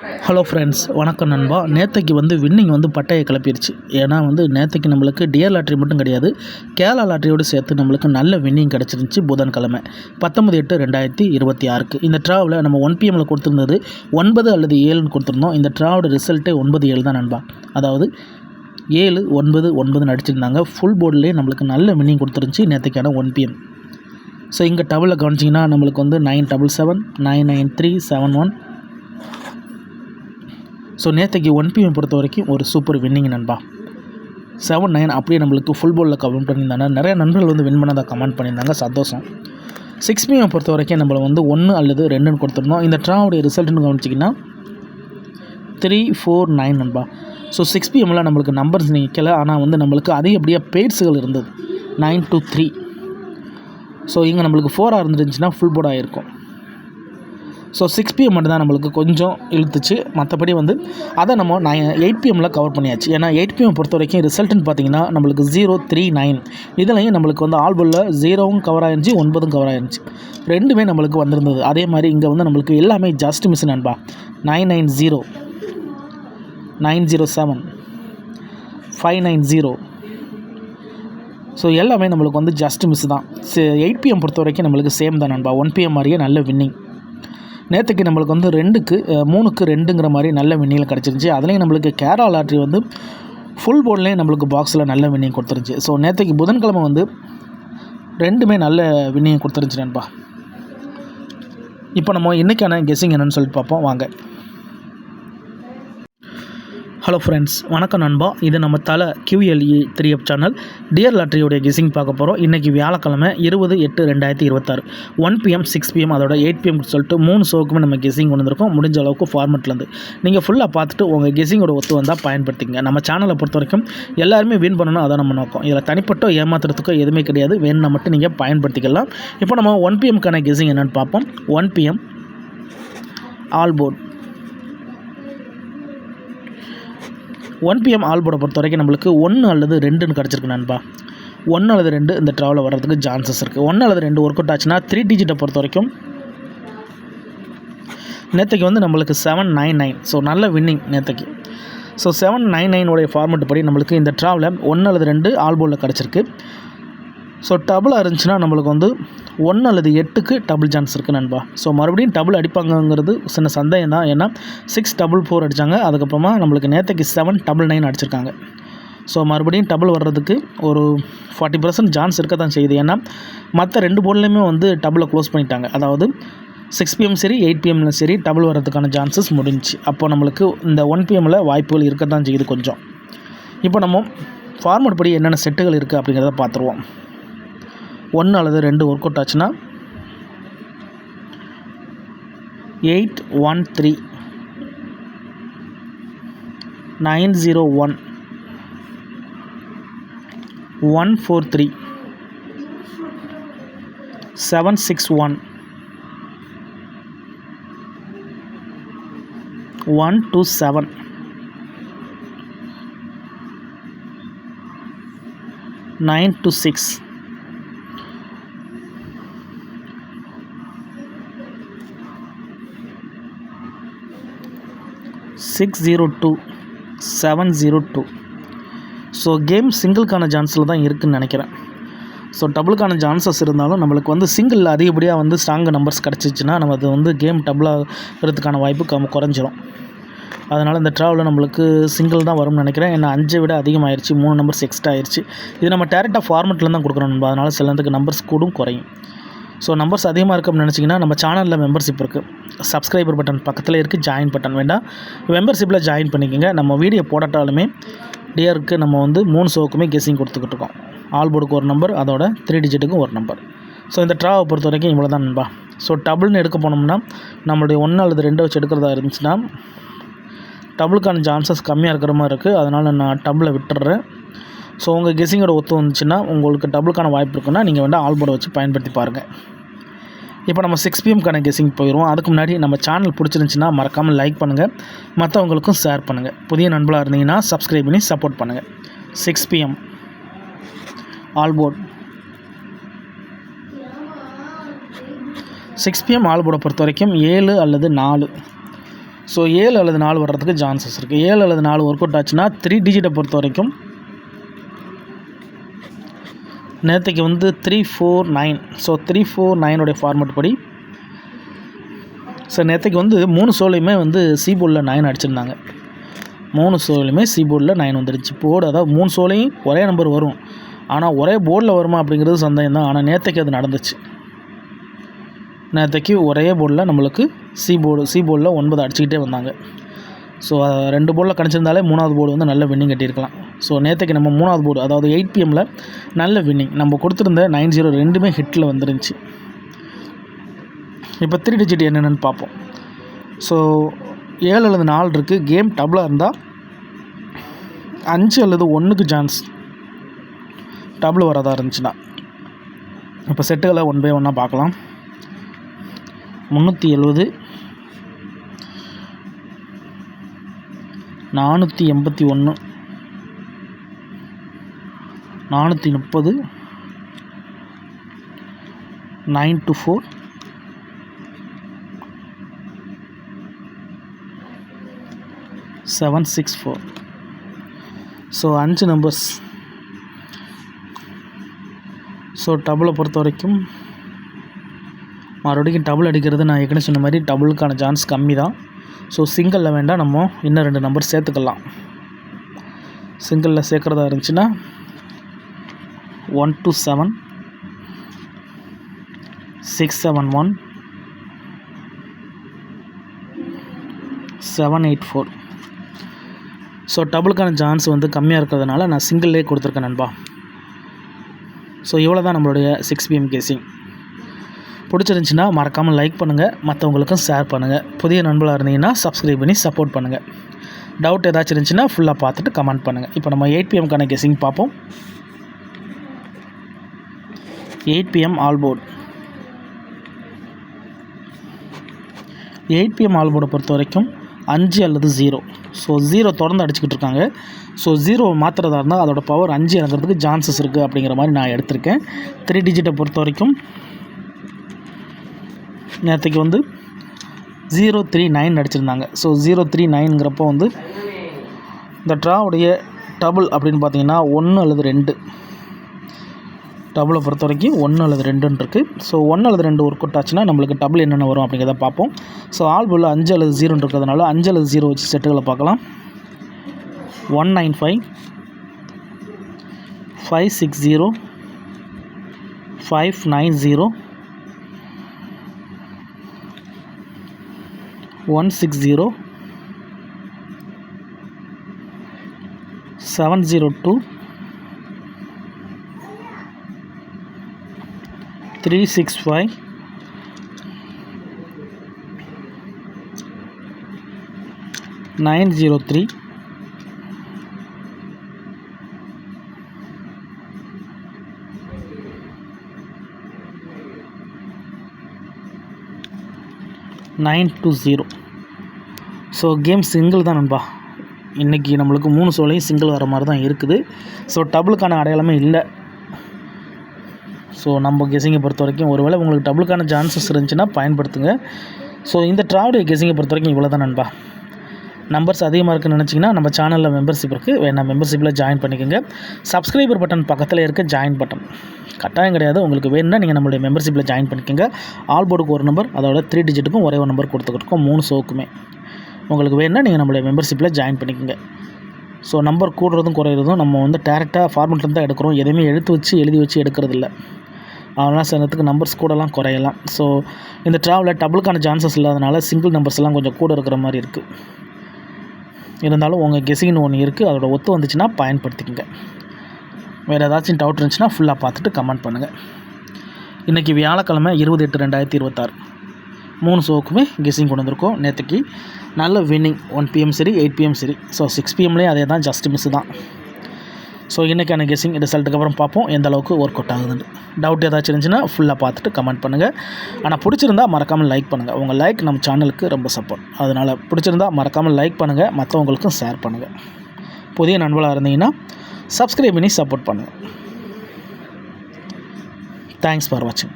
Hello friends, வணக்கம் நண்பா. நேற்றைக்கு வின்னிங் பட்டையை கிளப்பிடுச்சு. ஏன்னா நேற்றைக்கு நம்மளுக்கு டியர் லாட்ரி மட்டும் கிடையாது, கேரளா லாட்ரியோடு சேர்த்து நம்மளுக்கு நல்ல வின்னிங் கிடச்சிருந்துச்சி. புதன்கிழமை 19/8/2026 இந்த ட்ராவில் நம்ம 1 PM கொடுத்துருந்தது 9 அல்லது 7ன்னு கொடுத்துருந்தோம். இந்த ட்ராவோட ரிசல்ட்டே 9-7 தான் நண்பா. அதாவது 7-9-9 அடிச்சிருந்தாங்க. ஃபுல் போர்ட்லேயே நம்மளுக்கு நல்ல வின்னிங் கொடுத்துருந்துச்சி நேற்றுக்கான 1 PM. ஸோ இங்கே டபுளில் கவனிச்சிங்கன்னா நம்மளுக்கு 977 993 71. ஸோ நேற்றுக்கு 1 PM பொறுத்த வரைக்கும் ஒரு சூப்பர் வின்னிங் நண்பா. 7-9 அப்படியே நம்மளுக்கு ஃபுல் போர்டில் கமெண்ட் பண்ணியிருந்தாங்க. நிறைய நண்பர்கள் வின் பண்ணதாக கமெண்ட் பண்ணியிருந்தாங்க, சந்தோஷம். 6 PM பொறுத்த வரைக்கும் நம்மளை 1 அல்லது 2ன்னு கொடுத்துருந்தோம். இந்த ட்ராவுடைய ரிசல்ட்னு கவனிச்சிங்கன்னா 3-4-9 நண்பா. ஸோ 6 PMல நம்மளுக்கு நம்பர்ஸ் நிற்கலை, ஆனால் நம்மளுக்கு அதிகப்படியாக பேட்ஸுகள் இருந்தது 9-3. ஸோ இங்கே நம்மளுக்கு 4 இருந்துருந்துச்சுன்னா ஃபுல் போர்டாக இருக்கும். ஸோ 6 PM மட்டும் தான் நம்மளுக்கு கொஞ்சம் இழுத்துச்சு. மற்றபடி அதை நம்ம 8 PMல கவர் பண்ணியாச்சு. ஏன்னா 8 PM பொறுத்த வரைக்கும் ரிசல்ட்டுன்னு பார்த்தீங்கன்னா நம்மளுக்கு 0-3-9. இதுலையும் நம்மளுக்கு ஆல் போலில் 0வும் கவர் ஆயிருந்துச்சு, 9ம் கவர் ஆயிருந்துச்சு. ரெண்டுமே நம்மளுக்கு வந்திருந்தது. அதே மாதிரி இங்கே நம்மளுக்கு எல்லாமே ஜஸ்ட் மிஸ் நண்பா. 990, 907, 590. ஸோ எல்லாமே நம்மளுக்கு ஜஸ்ட் மிஸ் தான். 8 PM பொறுத்த வரைக்கும் நம்மளுக்கு சேம் தான் நண்பா. 1 PM மாதிரியே நல்ல வின்னிங். நேற்றுக்கு நம்மளுக்கு 3-2ங்கிற மாதிரி நல்ல வின்னிங்கில் கிடச்சிருந்துச்சி. அதுலேயும் நம்மளுக்கு கேரளா லாட்ரி ஃபுல் போர்ட்லேயும் நம்மளுக்கு பாக்ஸில் நல்ல வின்னிங் கொடுத்துருந்துச்சி. ஸோ நேற்றுக்கு புதன்கிழமை ரெண்டுமே நல்ல வின்னிங் கொடுத்துருந்துச்சி நண்பா. இப்போ நம்ம இன்றைக்கான கெஸ்ஸிங் என்னென்னு சொல்லிட்டு பார்ப்போம் வாங்க. ஹலோ ஃப்ரெண்ட்ஸ், வணக்கம் நண்பா. இது நம்ம தலை QLE 3F சேனல் டியர் லாட்ரியோடைய கெஸ்ஸிங் பார்க்க போகிறோம். இன்றைக்கி வியாழக்கிழமை 20/8/2026 1 PM 6 PM அதோட 8 PM சொல்லிட்டு 3 ஷோக்குமே நம்ம கெஸ்ஸிங் கொண்டு வந்திருக்கோம். முடிஞ்ச அளவுக்கு ஃபார்மெட்லேருந்து நீங்கள் ஃபுல்லாக பார்த்துட்டு உங்கள் கெஸ்ஸிங்கோட ஒத்து வந்தால் பயன்படுத்திங்க. நம்ம சேனலை பொறுத்த வரைக்கும் எல்லாருமே வின் பண்ணணும், அதான் நம்ம நோக்கம். இதில் தனிப்பட்ட ஏமாத்துறதுக்கோ எதுவுமே கிடையாது, வேணும்னா மட்டும் நீங்கள் பயன்படுத்திக்கலாம். இப்போ நம்ம 1 PMக்கான கெஸ்ஸிங் என்னென்னு பார்ப்போம். 1 PM all board. 1 PM all போர்டை பொறுத்த வரைக்கும் நம்மளுக்கு 1 அல்லது 2ன்னு கிடச்சிருக்கு நண்பா. 1 அல்லது 2 இந்த ட்ராவில் வர்றதுக்கு சான்சஸ் இருக்குது. 1 அல்லது 2 ஒர்க் அவுட் ஆச்சுன்னா 3 டிஜிட்டை பொறுத்த வரைக்கும் நேற்றுக்கு நம்மளுக்கு 799. ஸோ நல்ல வின்னிங் நேற்றுக்கு. ஸோ 799 ஃபார்மெட் படி நம்மளுக்கு இந்த ட்ராவில் 1 அல்லது 2 ஆல் போர்டில் கிடச்சிருக்கு. ஸோ டபுளாக இருந்துச்சுன்னா நம்மளுக்கு 1 அல்லது 8க்கு டபுள் சான்ஸ் இருக்குது நண்பா. ஸோ மறுபடியும் டபுள் அடிப்பாங்கங்கிறது சின்ன சந்தேகம் தான். ஏன்னா 6-4 அடித்தாங்க, அதுக்கப்புறமா நம்மளுக்கு நேற்றுக்கு 7-9 அடிச்சிருக்காங்க. ஸோ மறுபடியும் டபுள் வர்றதுக்கு ஒரு 40% சான்ஸ் இருக்க தான் செய்யுது. ஏன்னா மற்ற 2 போர்ட்லேயுமே டபுளை க்ளோஸ் பண்ணிட்டாங்க. அதாவது 6 PM சரி 8 PMல சரி டபுள் வர்றதுக்கான சான்சஸ் முடிஞ்சிச்சு. அப்போ நம்மளுக்கு இந்த 1 PMல வாய்ப்புகள் இருக்க தான் செய்யுது கொஞ்சம். இப்போ நம்ம ஃபார்மெட் படி என்னென்ன செட்டுகள் இருக்குது அப்படிங்கிறத பார்த்துருவோம். 1 அல்லது 2 ஒர்க் அவுட் ஆச்சுன்னா 813, 901, 143, 761, 127, 926, 602, 702. ஸோ கேம் சிங்கிள்கான சான்ஸில் தான் இருக்குதுன்னு நினைக்கிறேன். ஸோ டபுளுக்கான சான்சஸ் இருந்தாலும் நம்மளுக்கு சிங்கிளில் அதிகப்படியாக ஸ்ட்ராங் நம்பர்ஸ் கிடச்சிச்சின்னா நம்ம அது கேம் டபுளாகிறதுக்கான வாய்ப்பு குறைஞ்சிரும். அதனால் இந்த ட்ராவில் நம்மளுக்கு சிங்கிள் தான் வரும்னு நினைக்கிறேன். ஏன்னா 5 விட அதிகமாகிடுச்சு, 3 நம்பர்ஸ் எக்ஸ்ட்ரா ஆயிடுச்சு. இது நம்ம டேரெக்டாக ஃபார்மெட்டில் தான் கொடுக்குறோம் நண்பா. அதனால் சிலதுக்கு நம்பர்ஸ் கூடும் குறையும். ஸோ நம்பர்ஸ் அதிகமாக இருக்குன்னு நினச்சிங்கன்னா நம்ம சேனலில் மெம்பர்ஷிப் இருக்குது. சப்ஸ்கிரைபர் பட்டன் பக்கத்தில் இருக்குது, ஜாயின் பட்டன் வேண்டாம், மெம்பர்ஷிப்பில் ஜாயின் பண்ணிக்கோங்க. நம்ம வீடியோ போடாட்டாலுமே டியருக்கு நம்ம 3 ஷோக்குமே கெஸ்ஸிங் கொடுத்துக்கிட்டு இருக்கோம். ஆல் போர்டுக்கு ஒரு நம்பர், அதோட 3 டிஜிட்டுக்கும் ஒரு நம்பர். ஸோ இந்த ட்ராவை பொறுத்த வரைக்கும் இவ்வளோ தான் நண்பா. ஸோ டபுள்னு எடுக்க போனோம்னா நம்மளுடைய 1 அல்லது 2 வச்சு எடுக்கிறதா இருந்துச்சுன்னா டபுளுக்கான சான்சஸ் கம்மியாக இருக்கிற மாதிரி இருக்குது. அதனால் நான் டபுளை விட்டுறேன். ஸோ உங்கள் கெஸ்ஸிங்கோட ஒத்து வந்துச்சுன்னா உங்களுக்கு டபுளுக்கான வாய்ப்பு இருக்குன்னா நீங்கள் வேண்டாம் ஆல் போர்டை வச்சு பயன்படுத்தி பாருங்கள். இப்போ நம்ம 6 PMக்கான கெஸ்ஸிங் போயிடுவோம். அதுக்கு முன்னாடி நம்ம சேனல் பிடிச்சிருந்துச்சின்னா மறக்காமல் லைக் பண்ணுங்கள், மற்றவங்களுக்கும் ஷேர் பண்ணுங்கள். புதிய நண்பர்களாக இருந்தீங்கன்னா சப்ஸ்கிரைப் பண்ணி சப்போர்ட் பண்ணுங்கள். 6 PM all board. 6 PM all போர்டை பொறுத்த வரைக்கும் 7 அல்லது 4. ஸோ 7 அல்லது 4 வர்றதுக்கு சான்சஸ் இருக்குது. 7 அல்லது 4 ஒர்க் அவுட் ஆச்சுன்னா 3 டிஜிட்டை பொறுத்த வரைக்கும் நேற்றுக்கு வந்து 349. ஸோ 349 ஃபார்மேட் படி ஸோ நேற்றுக்கு வந்து 3 ஷோலையுமே வந்து சீபோர்டில் 9 அடிச்சிருந்தாங்க. 3 ஷோலையுமே சீபோர்டில் 9 வந்துடுச்சு. போர்டு அதாவது 3 ஷோலையும் ஒரே நம்பர் வரும், ஆனால் ஒரே போர்டில் வருமா அப்படிங்கிறது சந்தேகம் தான். ஆனால் நேற்றுக்கு அது நடந்துச்சு. நேற்றுக்கு ஒரே போர்டில் நம்மளுக்கு சீபோர்டில் 9 அடிச்சுக்கிட்டே வந்தாங்க. ஸோ 2 போர்டில் கணிச்சிருந்தாலே 3வது போர்டு வந்து நல்ல வின்னிங் கட்டியிருக்கலாம். ஸோ நேற்றுக்கு நம்ம 3வது போர்டு அதாவது 8 PM நல்ல வின்னிங் நம்ம கொடுத்துருந்த 90 ரெண்டுமே ஹிட்டில் வந்துருந்துச்சு. இப்போ 3 டிஜிட் என்னென்னு பார்ப்போம். ஸோ 7 அல்லது 4 இருக்குது. கேம் டபுளாக இருந்தால் 5 அல்லது 1க்கு சான்ஸ் டபுள் வரதாக இருந்துச்சுன்னா. இப்போ செட்டுகளை 1 by 1 பார்க்கலாம். 370, 481, 430, 924, 764. So 5 numbers. ஸோ டபுளை பொறுத்த வரைக்கும் மறுபடியும் டபுள் அடிக்கிறது நான் ஏற்கனவே சொன்ன மாதிரி டபுளுக்கான சான்ஸ் கம்மி தான். ஸோ சிங்கிளில் வேண்டாம், நம்ம இன்னும் 2 நம்பர் சேர்த்துக்கலாம். சிங்கிளில் சேர்க்குறதா இருந்துச்சுன்னா 127, 671, 784. ஸோ டபுளுக்கான சான்ஸ் வந்து கம்மியாக இருக்கிறதுனால நான் சிங்கிள்லேயே கொடுத்துருக்கேன் நண்பா. ஸோ இவ்வளோ தான் நம்மளுடைய 6 PM கேசிங். பிடிச்சிருந்துச்சின்னா மறக்காமல் லைக் பண்ணுங்கள், மற்றவங்களுக்கும் ஷேர் பண்ணுங்கள். புதிய நண்பர்களாக இருந்தீங்கன்னா சப்ஸ்கிரைப் பண்ணி சப்போர்ட் பண்ணுங்கள். டவுட் ஏதாச்சும் இருந்துச்சுன்னா ஃபுல்லாக பார்த்துட்டு கமெண்ட் பண்ணுங்கள். இப்போ நம்ம 8 PM கெஸ்ஸிங் பார்ப்போம். 8 PM all board. 8 PM all போர்டை பொறுத்த வரைக்கும் 5 அல்லது 0. ஸோ 0 தொடர்ந்து அடிச்சுக்கிட்டு இருக்காங்க. ஸோ 0 மாத்திரதாக இருந்தால் அதோட பவர் 5 இறங்கிறதுக்கு சான்சஸ் இருக்குது அப்படிங்கிற மாதிரி நான் எடுத்திருக்கேன். 3 டிஜிட்டை பொறுத்த வரைக்கும் நேற்றுக்கு வந்து 039 அடிச்சிருந்தாங்க. ஸோ 039ங்கிறப்போ வந்து இந்த ட்ராவுடைய டபுள் அப்படின்னு பார்த்தீங்கன்னா 1 அல்லது 2. டபுளை பொறுத்த வரைக்கும் 1 அல்லது 2ன்னு இருக்குது. ஸோ 1 அல்லது 2 ஒர்க் அவுட் ஆச்சுன்னா நம்மளுக்கு டபுள் என்னென்ன வரும் அப்படிங்கிறத பார்ப்போம். ஸோ ஆல் போல் 5 அல்லது 0ன்னு இருக்கிறதுனால 5 அல்லது 0 வச்சு செட்டுகளை பார்க்கலாம். 195, 560, 590, 160, 702, 365, 903, 920. ஸோ கேம் சிங்கிள் தான் நண்பா. இன்றைக்கி நம்மளுக்கு 3 ஷோலையும் சிங்கிள் வர மாதிரி தான் இருக்குது. ஸோ டபுளுக்கான அடையாளமே இல்லை. ஸோ நம்ம கெஸிங்கை பொறுத்த வரைக்கும் ஒருவேளை உங்களுக்கு டபுளுக்கான சான்சஸ் இருந்துச்சுன்னா பயன்படுத்துங்க. ஸோ இந்த ட்ராவுடைய கெஸிங்கை பொறுத்த வரைக்கும் இவ்வளோ தான் நண்பா. நம்பர்ஸ் அதிகமாக இருக்குன்னு நினச்சிங்கன்னா நம்ம சேனலில் மெம்பர்ஷிப் இருக்குது, வேணால் மெம்பர்ஷிப்பில் ஜாயின் பண்ணிக்கோங்க. சப்ஸ்கிரைபர் பட்டன் பக்கத்தில் இருக்க ஜாயின் பட்டன் கட்டாயம் கிடையாது, உங்களுக்கு வேணும்னா நீங்கள் நம்மளுடைய மெம்பர்ஷிப்பில் ஜாயின் பண்ணிக்கோங்க. ஆல் போர்டுக்கு ஒரு நம்பர், அதோட 3 டிஜிட்டுக்கும் ஒரே ஒரு நம்பர் கொடுத்துக்கிட்டோம் 3 ஷோக்குமே. உங்களுக்கு வேணும்னா நீங்கள் நம்மளுடைய மெம்பர்ஷிப்பில் ஜாயின் பண்ணிக்கோங்க. ஸோ நம்பர் கூடுறதும் குறையிறதும் நம்ம வந்து டேரெக்டாக ஃபார்மெட்லேருந்து தான் எடுக்கிறோம், எதையுமே எழுதி வச்சு எடுக்கிறதில்ல. அதனால் சில நேரத்துக்கு நம்பர்ஸ் கூடலாம் குறையலாம். ஸோ இந்த ட்ராவலில் டபுளுக்கான சான்சஸ் இல்லாதனால சிங்கிள் நம்பர்ஸ்லாம் கொஞ்சம் கூட இருக்கிற மாதிரி இருக்குது. இருந்தாலும் உங்கள் கெஸிங்னு ஒன்று இருக்குது, அதோட ஒத்து வந்துச்சுன்னா பயன்படுத்திக்கங்க. வேறு ஏதாச்சும் டவுட் இருந்துச்சுன்னா ஃபுல்லாக பார்த்துட்டு கமெண்ட் பண்ணுங்கள். இன்றைக்கி வியாழக்கிழமை 20/8/2026 3 ஷோக்குமே கெஸிங் கொண்டு வந்திருக்கோம். நேற்றுக்கு நல்ல வின்னிங் 1 PM சரி 8 PM சரி. ஸோ 6 PMலேயும் அதே தான், ஜஸ்ட் மிஸ் தான். ஸோ இன்றைக்கான கெஸிங் ரிசல்ட்டுக்கு அப்புறம் பார்ப்போம் எந்த அளவுக்கு ஒர்க் அவுட் ஆகுதுன்னு. டவுட் ஏதாச்சும் இருந்துச்சுன்னா ஃபுல்லாக பார்த்துட்டு கமெண்ட் பண்ணுங்கள். ஆனால் பிடிச்சிருந்தா மறக்காமல் லைக் பண்ணுங்கள். உங்கள் லைக் நம்ம சேனலுக்கு ரொம்ப சப்போர்ட். அதனால் பிடிச்சிருந்தா மறக்காமல் லைக் பண்ணுங்கள், மற்றவங்களுக்கும் ஷேர் பண்ணுங்கள். புதிய நண்பர்களாக இருந்தீங்கன்னா சப்ஸ்கிரைப் பண்ணி சப்போர்ட் பண்ணுங்கள். தேங்க்ஸ் ஃபார் வாட்சிங்.